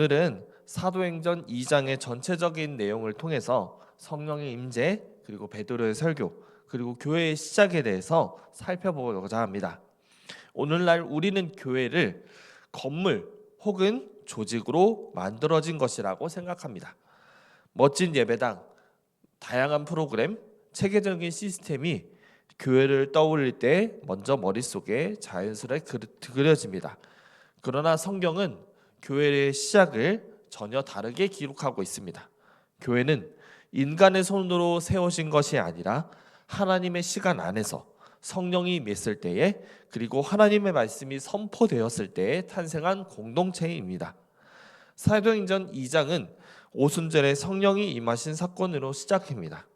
오늘은 사도행전 2장의 전체적인 내용을 통해서 성령의 임재, 그리고 베드로의 설교, 그리고 교회의 시작에 대해서 살펴보고자 합니다. 오늘날 우리는 교회를 건물 혹은 조직으로 만들어진 것이라고 생각합니다. 멋진 예배당, 다양한 프로그램, 체계적인 시스템이 교회를 떠올릴 때 먼저 머릿속에 자연스럽게 그려집니다. 그러나 성경은 교회의 시작을 전혀 다르게 기록하고 있습니다. 교회는 인간의 손으로 세워진 것이 아니라 하나님의 시간 안에서 성령이 임했을 때에, 그리고 하나님의 말씀이 선포되었을 때에 탄생한 공동체입니다. 사도행전 2장은 오순절에 성령이 임하신 사건으로 시작합니다.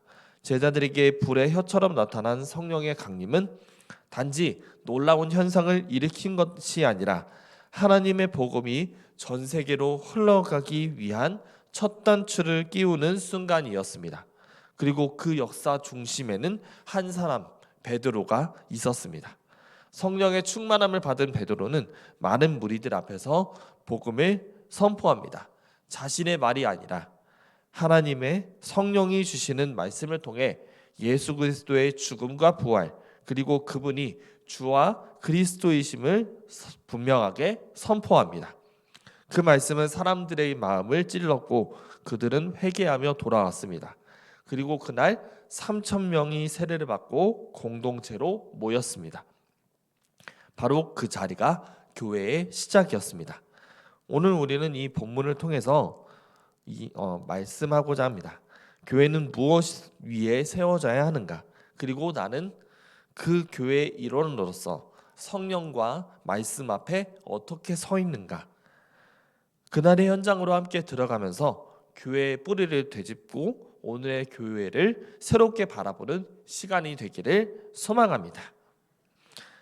제자들에게 불의 혀처럼 나타난 성령의 강림은 단지 놀라운 현상을 일으킨 것이 아니라 하나님의 복음이 전 세계로 흘러가기 위한 첫 단추를 끼우는 순간이었습니다. 그리고 그 역사 중심에는 한 사람, 베드로가 있었습니다. 성령의 충만함을 받은 베드로는 많은 무리들 앞에서 복음을 선포합니다. 자신의 말이 아니라 하나님의 성령이 주시는 말씀을 통해 예수 그리스도의 죽음과 부활, 그리고 그분이 주와 그리스도이심을 분명하게 선포합니다. 그 말씀은 사람들의 마음을 찔렀고 그들은 회개하며 돌아왔습니다. 그리고 그날 3,000명이 세례를 받고 공동체로 모였습니다. 바로 그 자리가 교회의 시작이었습니다. 오늘 우리는 이 본문을 통해서 말씀하고자 합니다. 교회는 무엇 위에 세워져야 하는가? 그리고 나는 그 교회의 일원으로서 성령과 말씀 앞에 어떻게 서 있는가? 그날의 현장으로 함께 들어가면서 교회의 뿌리를 되짚고 오늘의 교회를 새롭게 바라보는 시간이 되기를 소망합니다.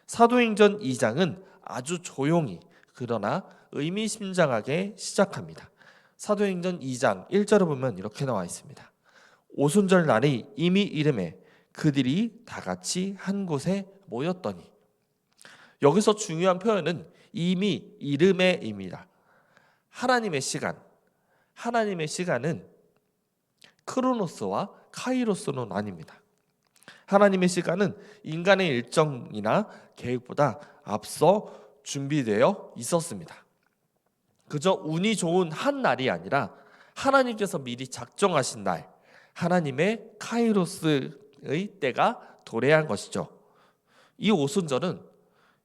사도행전 2장은 아주 조용히 그러나 의미심장하게 시작합니다. 사도행전 2장 1절을 보면 이렇게 나와 있습니다. 오순절 날이 이미 이름에 그들이 다 같이 한 곳에 모였더니. 여기서 중요한 표현은 이미 이름에입니다. 하나님의 시간, 하나님의 시간은 크로노스와 카이로스로 나뉩니다. 하나님의 시간은 인간의 일정이나 계획보다 앞서 준비되어 있었습니다. 그저 운이 좋은 한 날이 아니라 하나님께서 미리 작정하신 날, 하나님의 카이로스의 때가 도래한 것이죠.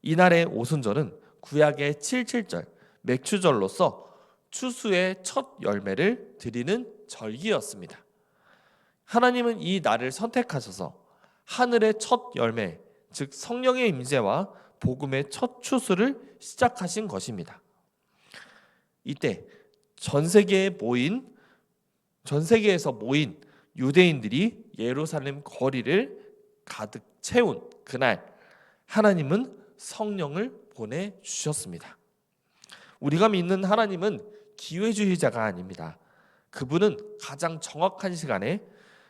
이날의 오순절은 구약의 77절 맥추절로서 추수의 첫 열매를 드리는 절기였습니다. 하나님은 이 날을 선택하셔서 하늘의 첫 열매, 즉 성령의 임재와 복음의 첫 추수를 시작하신 것입니다. 이때 전 세계에서 모인 유대인들이 예루살렘 거리를 가득 채운 그날, 하나님은 성령을 보내주셨습니다. 우리가 믿는 하나님은 기회주의자가 아닙니다. 그분은 가장 정확한 시간에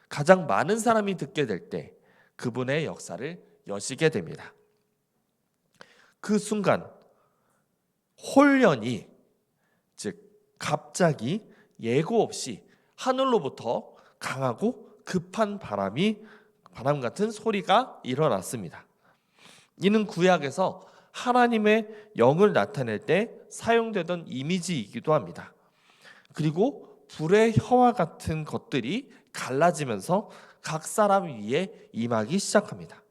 가장 많은 사람이 듣게 될 때 그분의 역사를 여시게 됩니다. 그 순간 홀연히, 즉 갑자기 예고 없이 하늘로부터 강하고 급한 바람 같은 소리가 일어났습니다. 이는 구약에서 하나님의 영을 나타낼 때 사용되던 이미지이기도 합니다. 그리고 불의 혀와 같은 것들이 갈라지면서 각 사람 위에 임하기 시작합니다.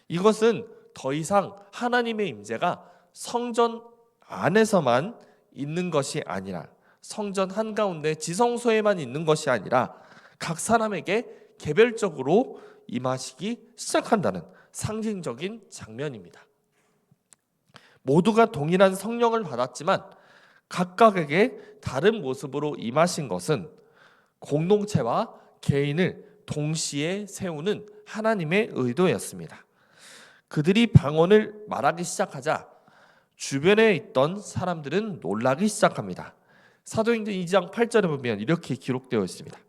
이것은 더 이상 하나님의 임재가 성전 안에서만 있는 것이 아니라, 성전 한가운데 지성소에만 있는 것이 아니라 각 사람에게 개별적으로 임하시기 시작한다는 상징적인 장면입니다. 모두가 동일한 성령을 받았지만 각각에게 다른 모습으로 임하신 것은 공동체와 개인을 동시에 세우는 하나님의 의도였습니다. 그들이 방언을 말하기 시작하자 주변에 있던 사람들은 놀라기 시작합니다. 사도행전 2장 8절에 보면 이렇게 기록되어 있습니다.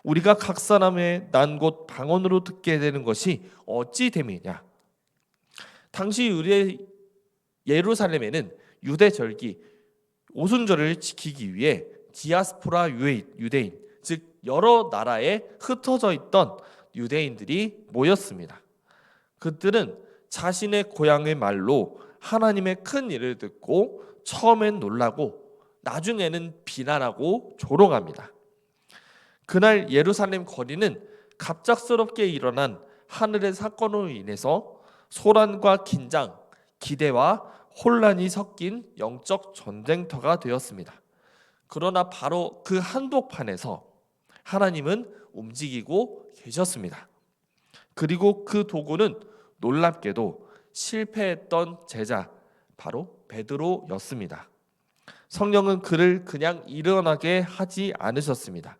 우리가 각 사람의 난 곳 방언으로 듣게 되는 것이 어찌 됨이냐. 당시 예루살렘에는 유대 절기 오순절을 지키기 위해 디아스포라 유대인, 즉 여러 나라에 흩어져 있던 유대인들이 모였습니다. 그들은 자신의 고향의 말로 하나님의 큰 일을 듣고 처음엔 놀라고 나중에는 비난하고 조롱합니다. 그날 예루살렘 거리는 갑작스럽게 일어난 하늘의 사건으로 인해서 소란과 긴장, 기대와 혼란이 섞인 영적 전쟁터가 되었습니다. 그러나 바로 그 한복판에서 하나님은 움직이고 계셨습니다. 그리고 그 도구는 놀랍게도 실패했던 제자, 바로 베드로였습니다. 성령은 그를 그냥 일어나게 하지 않으셨습니다.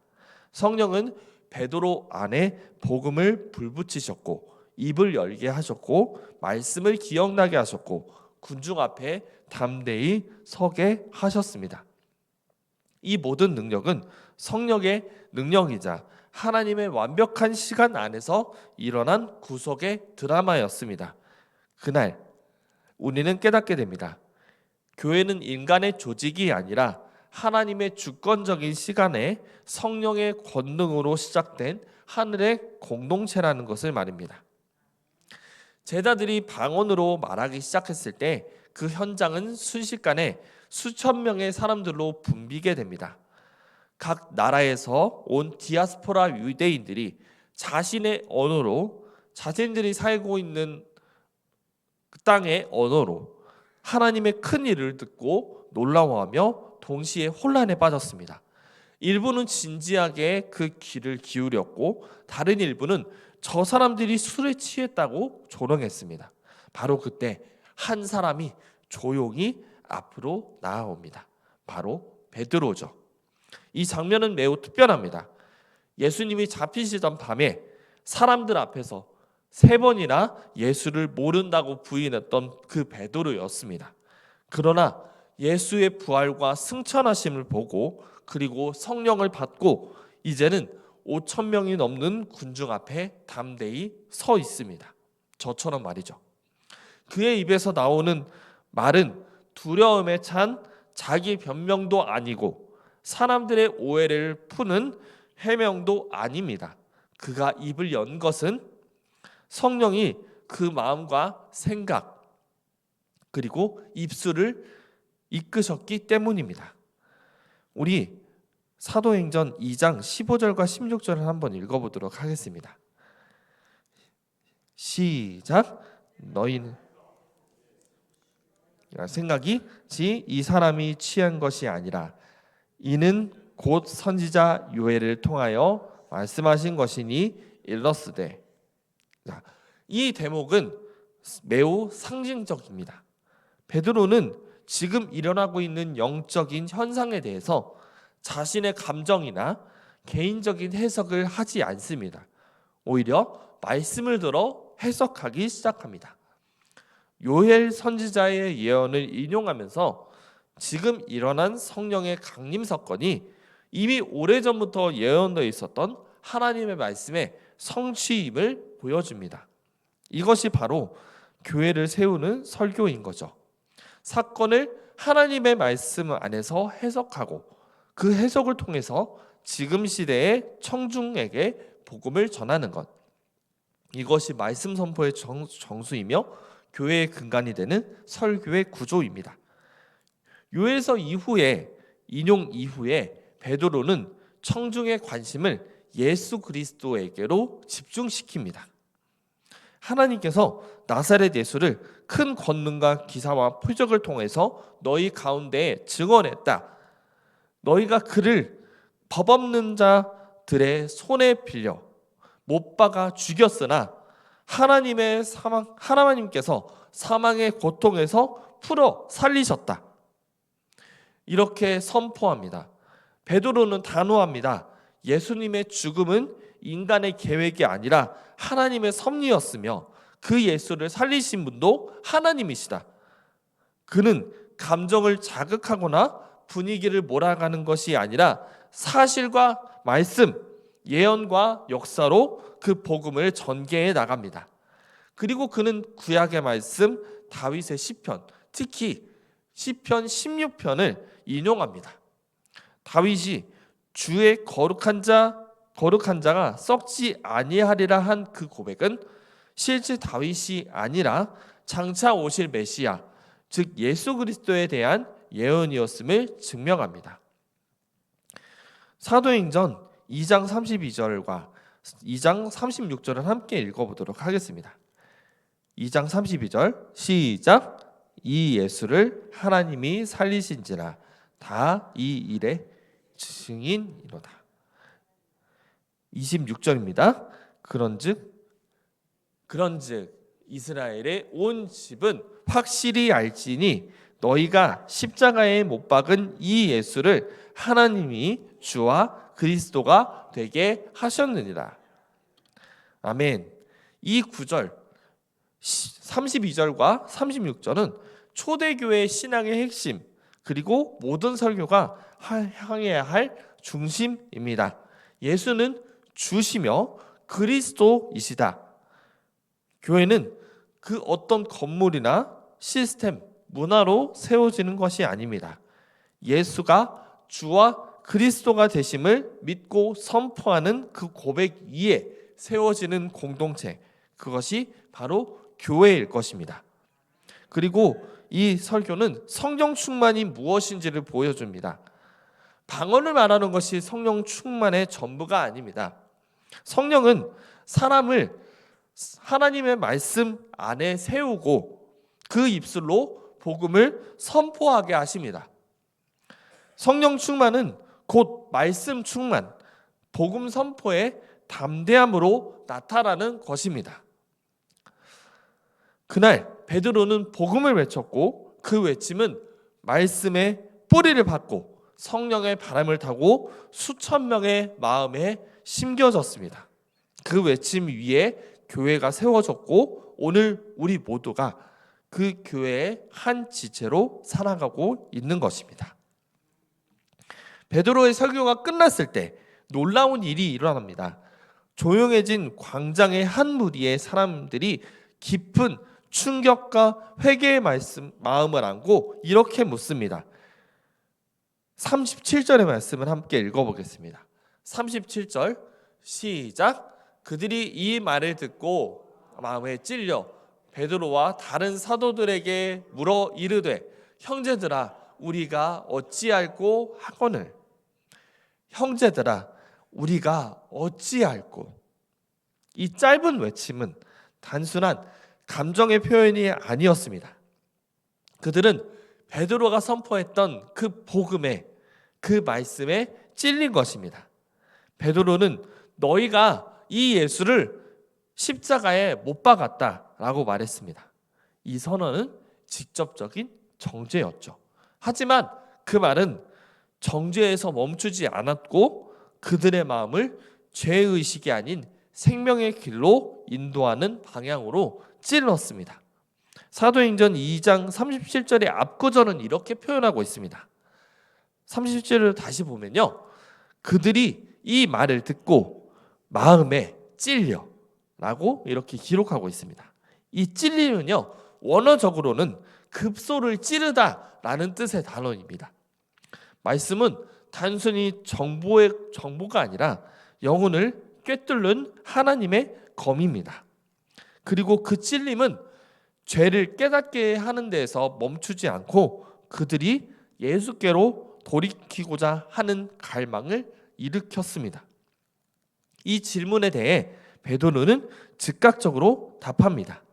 성령은 베드로 안에 복음을 불붙이셨고 입을 열게 하셨고 말씀을 기억나게 하셨고 군중 앞에 담대히 서게 하셨습니다. 이 모든 능력은 성령의 능력이자 하나님의 완벽한 시간 안에서 일어난 구속의 드라마였습니다. 그날 우리는 깨닫게 됩니다. 교회는 인간의 조직이 아니라 하나님의 주권적인 시간에 성령의 권능으로 시작된 하늘의 공동체라는 것을 말입니다. 제자들이 방언으로 말하기 시작했을 때 그 현장은 순식간에 수천 명의 사람들로 붐비게 됩니다. 각 나라에서 온 디아스포라 유대인들이 자신의 언어로, 자신들이 살고 있는 그 땅의 언어로 하나님의 큰 일을 듣고 놀라워하며 동시에 혼란에 빠졌습니다. 일부는 진지하게 그 귀를 기울였고 다른 일부는 저 사람들이 술에 취했다고 조롱했습니다. 바로 그때 한 사람이 조용히 앞으로 나아옵니다. 바로 베드로죠. 이 장면은 매우 특별합니다. 예수님이 잡히시던 밤에 사람들 앞에서 3번이나 예수를 모른다고 부인했던 그 베드로였습니다. 그러나 예수의 부활과 승천하심을 보고 그리고 성령을 받고 이제는 5,000명이 넘는 군중 앞에 담대히 서 있습니다. 저처럼 말이죠. 그의 입에서 나오는 말은 두려움에 찬 자기 변명도 아니고 사람들의 오해를 푸는 해명도 아닙니다. 그가 입을 연 것은 성령이 그 마음과 생각 그리고 입술을 이끄셨기 때문입니다. 우리 사도행전 2장 15절과 16절을 한번 읽어보도록 하겠습니다. 시작. 너희는 생각이 이 사람이 취한 것이 아니라 이는 곧 선지자 요엘을 통하여 말씀하신 것이니 일렀으되. 이 대목은 매우 상징적입니다. 베드로는 지금 일어나고 있는 영적인 현상에 대해서 자신의 감정이나 개인적인 해석을 하지 않습니다. 오히려 말씀을 들어 해석하기 시작합니다. 요엘 선지자의 예언을 인용하면서 지금 일어난 성령의 강림 사건이 이미 오래전부터 예언되어 있었던 하나님의 말씀의 성취임을 보여줍니다. 이것이 바로 교회를 세우는 설교인 거죠. 사건을 하나님의 말씀 안에서 해석하고 그 해석을 통해서 지금 시대의 청중에게 복음을 전하는 것. 이것이 말씀 선포의 정수이며 교회의 근간이 되는 설교의 구조입니다. 요엘서 이후에 인용 이후에 베드로는 청중의 관심을 예수 그리스도에게로 집중시킵니다. 하나님께서 나사렛 예수를 큰 권능과 기사와 표적을 통해서 너희 가운데에 증언했다. 너희가 그를 법 없는 자들의 손에 빌려 못 박아 죽였으나 하나님께서 사망의 고통에서 풀어 살리셨다. 이렇게 선포합니다. 베드로는 단호합니다. 예수님의 죽음은 인간의 계획이 아니라 하나님의 섭리였으며 그 예수를 살리신 분도 하나님이시다. 그는 감정을 자극하거나 분위기를 몰아가는 것이 아니라 사실과 말씀, 예언과 역사로 그 복음을 전개해 나갑니다. 그리고 그는 구약의 말씀, 다윗의 시편, 특히 시편 16편을 인용합니다. 다윗이 주의 거룩한 자가 썩지 아니하리라 한 그 고백은 실제 다윗이 아니라 장차 오실 메시아, 즉 예수 그리스도에 대한 예언이었음을 증명합니다. 사도행전 2장 32절과 2장 36절을 함께 읽어보도록 하겠습니다. 2장 32절 시작. 이 예수를 하나님이 살리신지라 다 이 일의 증인이로다. 26절입니다. 그런즉 이스라엘의 온 집은 확실히 알지니 너희가 십자가에 못 박은 이 예수를 하나님이 주와 그리스도가 되게 하셨느니라. 아멘. 이 구절 32절과 36절은 초대교회 신앙의 핵심, 그리고 모든 설교가 향해야 할 중심입니다. 예수는 주시며 그리스도이시다. 교회는 그 어떤 건물이나 시스템, 문화로 세워지는 것이 아닙니다. 예수가 주와 그리스도가 되심을 믿고 선포하는 그 고백 위에 세워지는 공동체, 그것이 바로 교회일 것입니다. 그리고 이 설교는 성령 충만이 무엇인지를 보여줍니다. 방언을 말하는 것이 성령 충만의 전부가 아닙니다. 성령은 사람을 하나님의 말씀 안에 세우고 그 입술로 복음을 선포하게 하십니다. 성령 충만은 곧 말씀 충만, 복음 선포의 담대함으로 나타나는 것입니다. 그날 베드로는 복음을 외쳤고 그 외침은 말씀의 뿌리를 받고 성령의 바람을 타고 수천 명의 마음에 심겨졌습니다. 그 외침 위에 교회가 세워졌고 오늘 우리 모두가 그 교회의 한 지체로 살아가고 있는 것입니다. 베드로의 설교가 끝났을 때 놀라운 일이 일어납니다. 조용해진 광장의 한 무리의 사람들이 깊은 충격과 회개의 마음을 안고 이렇게 묻습니다. 37절의 말씀을 함께 읽어보겠습니다. 37절 시작. 그들이 이 말을 듣고 마음에 찔려 베드로와 다른 사도들에게 물어 이르되 형제들아 우리가 어찌할꼬 하거늘. 형제들아 우리가 어찌할꼬. 이 짧은 외침은 단순한 감정의 표현이 아니었습니다. 그들은 베드로가 선포했던 그 복음에, 그 말씀에 찔린 것입니다. 베드로는 너희가 이 예수를 십자가에 못 박았다라고 말했습니다. 이 선언은 직접적인 정죄였죠. 하지만 그 말은 정죄에서 멈추지 않았고 그들의 마음을 죄의식이 아닌 생명의 길로 인도하는 방향으로 찔렀습니다. 사도행전 2장 37절의 앞구절은 이렇게 표현하고 있습니다. 37절을 다시 보면요, 그들이 이 말을 듣고 마음에 찔려 라고 이렇게 기록하고 있습니다. 이 찔림은요, 원어적으로는 급소를 찌르다 라는 뜻의 단어입니다. 말씀은 단순히 정보가 아니라 영혼을 꿰뚫는 하나님의 검입니다. 그리고 그 찔림은 죄를 깨닫게 하는 데에서 멈추지 않고 그들이 예수께로 돌이키고자 하는 갈망을 일으켰습니다. 이 질문에 대해 베드로는 즉각적으로 답합니다.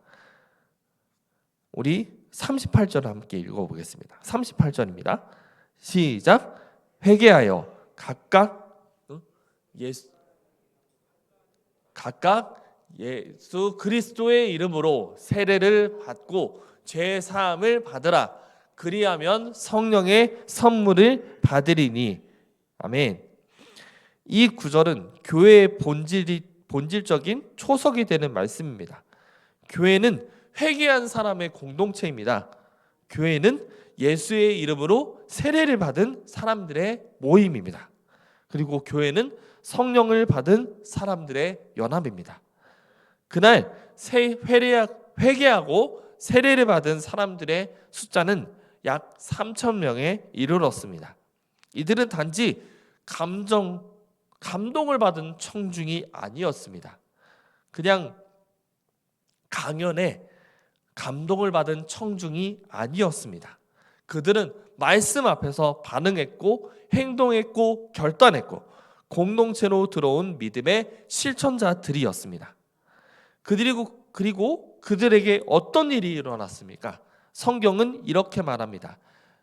우리 38절을 함께 읽어보겠습니다. 38절입니다. 시작. 회개하여 각각 예수 그리스도의 이름으로 세례를 받고 죄 사함을 받으라. 그리하면 성령의 선물을 받으리니. 아멘. 이 구절은 교회의 본질적인 초석이 되는 말씀입니다. 교회는 회개한 사람의 공동체입니다. 교회는 예수의 이름으로 세례를 받은 사람들의 모임입니다. 그리고 교회는 성령을 받은 사람들의 연합입니다. 그날 회개하고 세례를 받은 사람들의 숫자는 약 3천 명에 이르렀습니다. 이들은 단지 감동을 받은 청중이 아니었습니다. 그냥 강연에 감동을 받은 청중이 아니었습니다. 그들은 말씀 앞에서 반응했고 행동했고 결단했고 공동체로 들어온 믿음의 실천자들이었습니다. 그리고 그들에게 어떤 일이 일어났습니까? 성경은 이렇게 말합니다.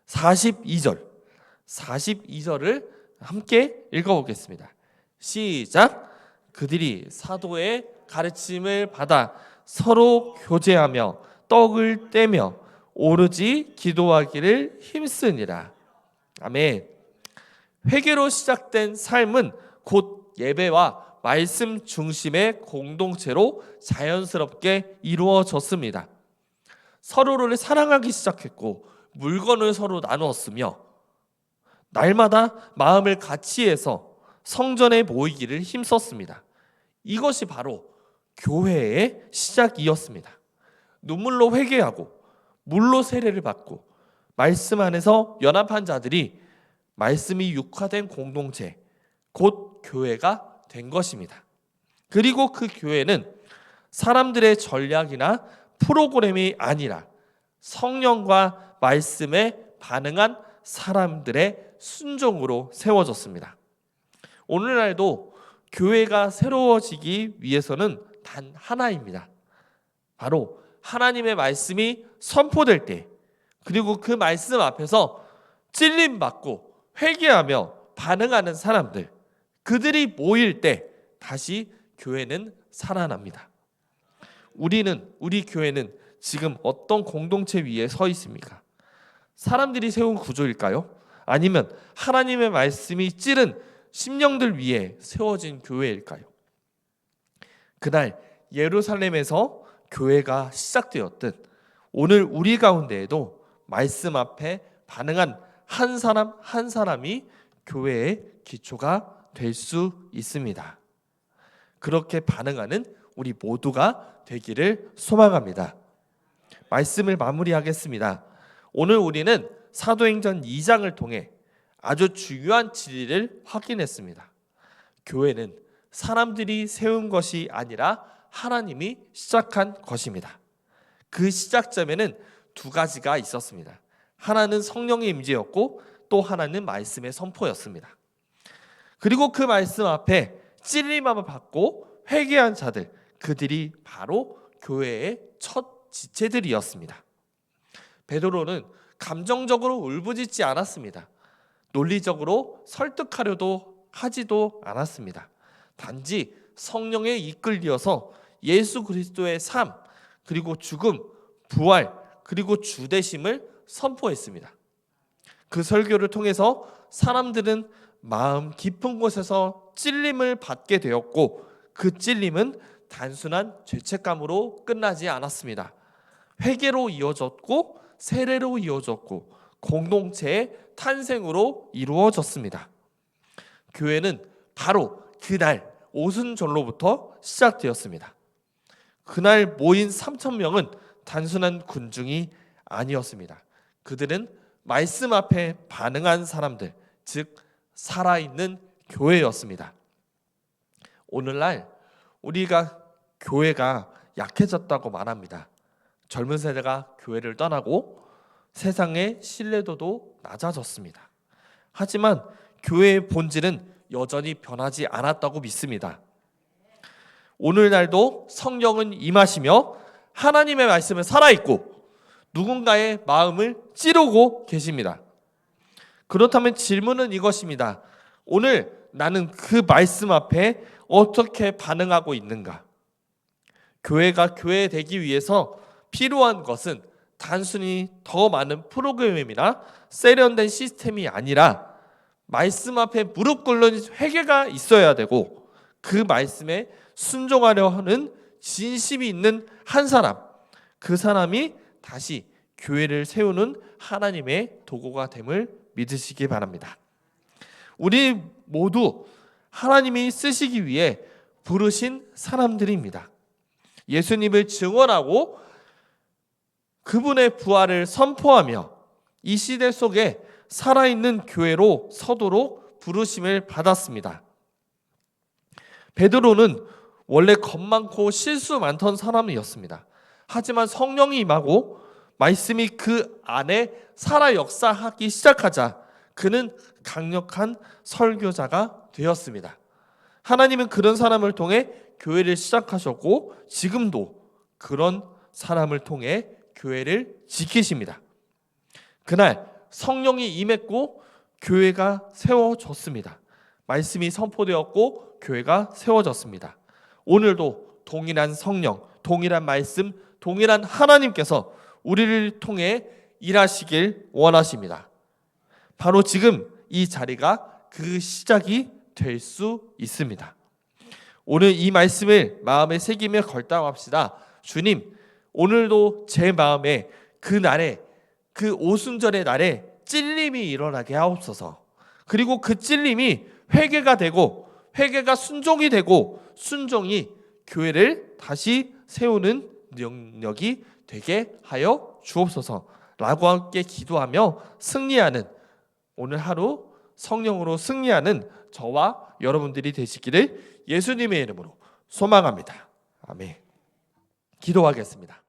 42절을 함께 읽어보겠습니다. 시작. 그들이 사도의 가르침을 받아 서로 교제하며 떡을 떼며 오르지 기도하기를 힘쓰니라. 아멘. 회개로 시작된 삶은 곧 예배와 말씀 중심의 공동체로 자연스럽게 이루어졌습니다. 서로를 사랑하기 시작했고 물건을 서로 나누었으며 날마다 마음을 같이 해서 성전에 모이기를 힘썼습니다. 이것이 바로 교회의 시작이었습니다. 눈물로 회개하고 물로 세례를 받고 말씀 안에서 연합한 자들이 말씀이 육화된 공동체, 곧 교회가 된 것입니다. 그리고 그 교회는 사람들의 전략이나 프로그램이 아니라 성령과 말씀에 반응한 사람들의 순종으로 세워졌습니다. 오늘날도 교회가 새로워지기 위해서는 단 하나입니다. 바로 하나님의 말씀이 선포될 때, 그리고 그 말씀 앞에서 찔림받고 회개하며 반응하는 사람들, 그들이 모일 때 다시 교회는 살아납니다. 우리 교회는 지금 어떤 공동체 위에 서 있습니까? 사람들이 세운 구조일까요? 아니면 하나님의 말씀이 찌른 심령들 위에 세워진 교회일까요? 그날 예루살렘에서 교회가 시작되었듯 오늘 우리 가운데에도 말씀 앞에 반응한 한 사람 한 사람이 교회의 기초가 될 수 있습니다. 그렇게 반응하는 우리 모두가 되기를 소망합니다. 말씀을 마무리하겠습니다. 오늘 우리는 사도행전 2장을 통해 아주 중요한 진리를 확인했습니다. 교회는 사람들이 세운 것이 아니라 하나님이 시작한 것입니다. 그 시작점에는 두 가지가 있었습니다. 하나는 성령의 임재였고 또 하나는 말씀의 선포였습니다. 그리고 그 말씀 앞에 찔림함을 받고 회개한 자들, 그들이 바로 교회의 첫 지체들이었습니다. 베드로는 감정적으로 울부짖지 않았습니다. 논리적으로 설득하려도 하지도 않았습니다. 단지 성령에 이끌려서 예수 그리스도의 삶, 그리고 죽음, 부활, 그리고 주되심을 선포했습니다. 그 설교를 통해서 사람들은 마음 깊은 곳에서 찔림을 받게 되었고 그 찔림은 단순한 죄책감으로 끝나지 않았습니다. 회개로 이어졌고 세례로 이어졌고 공동체의 탄생으로 이루어졌습니다. 교회는 바로 그날 오순절로부터 시작되었습니다. 그날 모인 3천 명은 단순한 군중이 아니었습니다. 그들은 말씀 앞에 반응한 사람들, 즉 살아있는 교회였습니다. 오늘날 우리가 교회가 약해졌다고 말합니다. 젊은 세대가 교회를 떠나고 세상의 신뢰도도 낮아졌습니다. 하지만 교회의 본질은 여전히 변하지 않았다고 믿습니다. 오늘날도 성령은 임하시며 하나님의 말씀은 살아있고 누군가의 마음을 찌르고 계십니다. 그렇다면 질문은 이것입니다. 오늘 나는 그 말씀 앞에 어떻게 반응하고 있는가? 교회가 교회 되기 위해서 필요한 것은 단순히 더 많은 프로그램이나 세련된 시스템이 아니라 말씀 앞에 무릎 꿇는 회개가 있어야 되고 그 말씀에 순종하려 하는 진심이 있는 한 사람, 그 사람이 다시 교회를 세우는 하나님의 도구가 됨을 믿으시기 바랍니다. 우리 모두 하나님이 쓰시기 위해 부르신 사람들입니다. 예수님을 증언하고 그분의 부활을 선포하며 이 시대 속에 살아있는 교회로 서도록 부르심을 받았습니다. 베드로는 원래 겁 많고 실수 많던 사람이었습니다. 하지만 성령이 임하고 말씀이 그 안에 살아 역사하기 시작하자 그는 강력한 설교자가 되었습니다. 하나님은 그런 사람을 통해 교회를 시작하셨고 지금도 그런 사람을 통해 교회를 지키십니다. 그날 성령이 임했고 교회가 세워졌습니다. 말씀이 선포되었고 교회가 세워졌습니다. 오늘도 동일한 성령, 동일한 말씀, 동일한 하나님께서 우리를 통해 일하시길 원하십니다. 바로 지금 이 자리가 그 시작이 될 수 있습니다. 오늘 이 말씀을 마음에 새기며 걸다합시다. 주님, 오늘도 제 마음에 그 날에, 그 오순절의 날에 찔림이 일어나게 하옵소서. 그리고 그 찔림이 회개가 되고 회개가 순종이 되고 순종이 교회를 다시 세우는 능력이 되게 하여 주옵소서 라고 함께 기도하며 승리하는, 오늘 하루 성령으로 승리하는 저와 여러분들이 되시기를 예수님의 이름으로 소망합니다. 아멘. 기도하겠습니다.